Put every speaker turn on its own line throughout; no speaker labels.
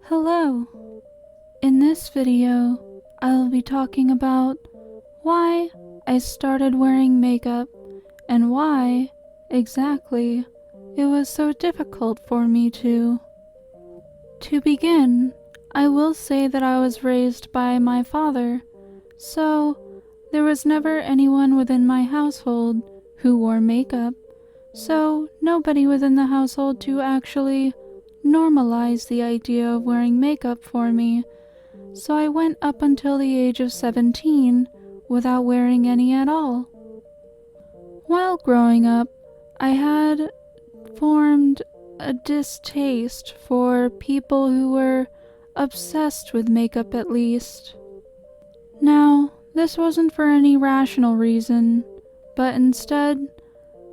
Hello. In this video, I'll be talking about why I started wearing makeup and why, exactly, it was so difficult for me to. To begin, I will say that I was raised by my father, so there was never anyone within my household who wore makeup, so nobody within the household to actually normalize the idea of wearing makeup for me, so I went up until the age of 17 without wearing any at all. While growing up, I had formed a distaste for people who were obsessed with makeup at least. Now, this wasn't for any rational reason, but instead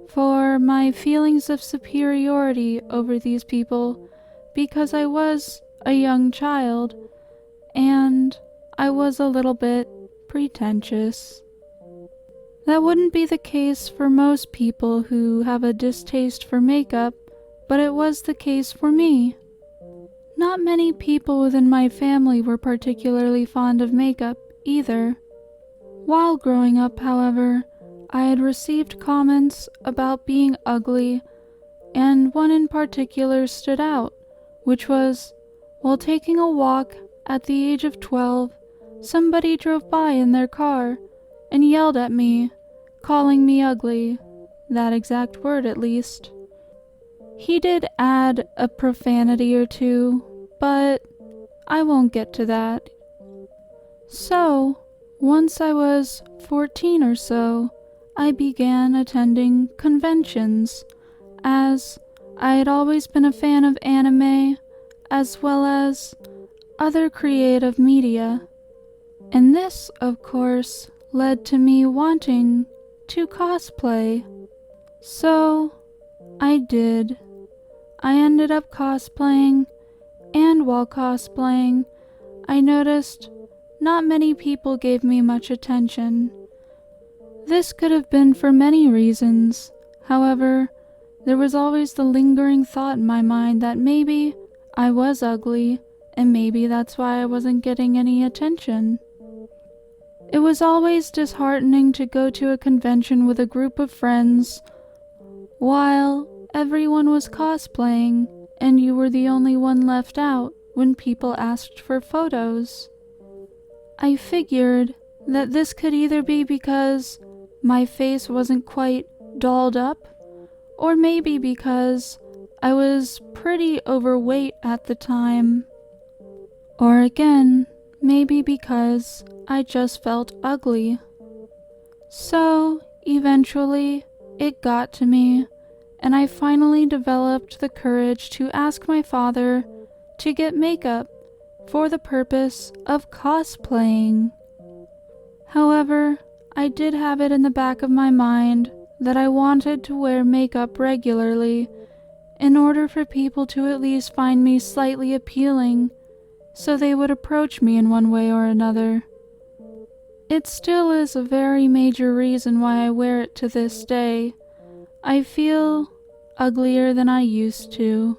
for my feelings of superiority over these people because I was a young child and I was a little bit pretentious. That wouldn't be the case for most people who have a distaste for makeup, but it was the case for me. Not many people within my family were particularly fond of makeup either. While growing up, however, I had received comments about being ugly, and one in particular stood out, which was, while taking a walk at the age of 12, somebody drove by in their car and yelled at me, calling me ugly, that exact word at least. He did add a profanity or two, but I won't get to that. So, once I was 14 or so, I began attending conventions, as I had always been a fan of anime, as well as other creative media. And this, of course, led to me wanting to cosplay. So, I did. I ended up cosplaying, and while cosplaying, I noticed not many people gave me much attention. This could have been for many reasons. However, there was always the lingering thought in my mind that maybe I was ugly, and maybe that's why I wasn't getting any attention. It was always disheartening to go to a convention with a group of friends while everyone was cosplaying and you were the only one left out when people asked for photos. I figured that this could either be because my face wasn't quite dolled up, or maybe because I was pretty overweight at the time, or again, maybe because I just felt ugly. So, eventually, it got to me, and I finally developed the courage to ask my father to get makeup for the purpose of cosplaying. However, I did have it in the back of my mind that I wanted to wear makeup regularly in order for people to at least find me slightly appealing, so they would approach me in one way or another. It still is a very major reason why I wear it to this day. I feel uglier than I used to.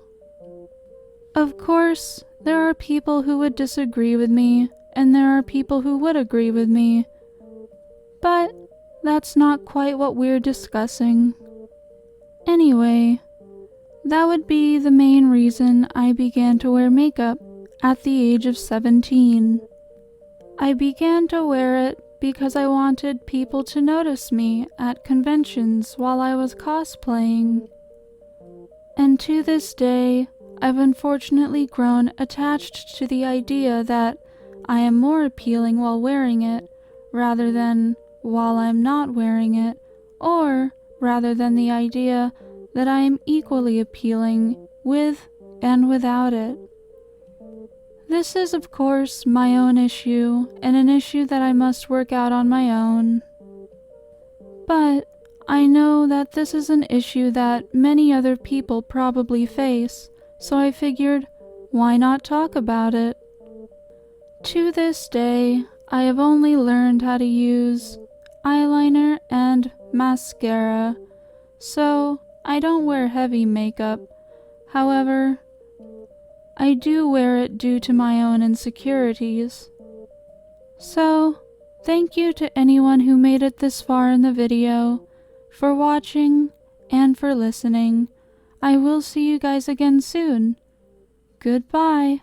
Of course, there are people who would disagree with me, and there are people who would agree with me. But that's not quite what we're discussing. Anyway, that would be the main reason I began to wear makeup at the age of 17. I began to wear it because I wanted people to notice me at conventions while I was cosplaying. And to this day, I've unfortunately grown attached to the idea that I am more appealing while wearing it rather than while I'm not wearing it, or rather than the idea that I am equally appealing with and without it. This is, of course, my own issue, and an issue that I must work out on my own. But I know that this is an issue that many other people probably face, so I figured, why not talk about it? To this day, I have only learned how to use eyeliner and mascara, so I don't wear heavy makeup. However, I do wear it due to my own insecurities. So, thank you to anyone who made it this far in the video, for watching and for listening. I will see you guys again soon. Goodbye.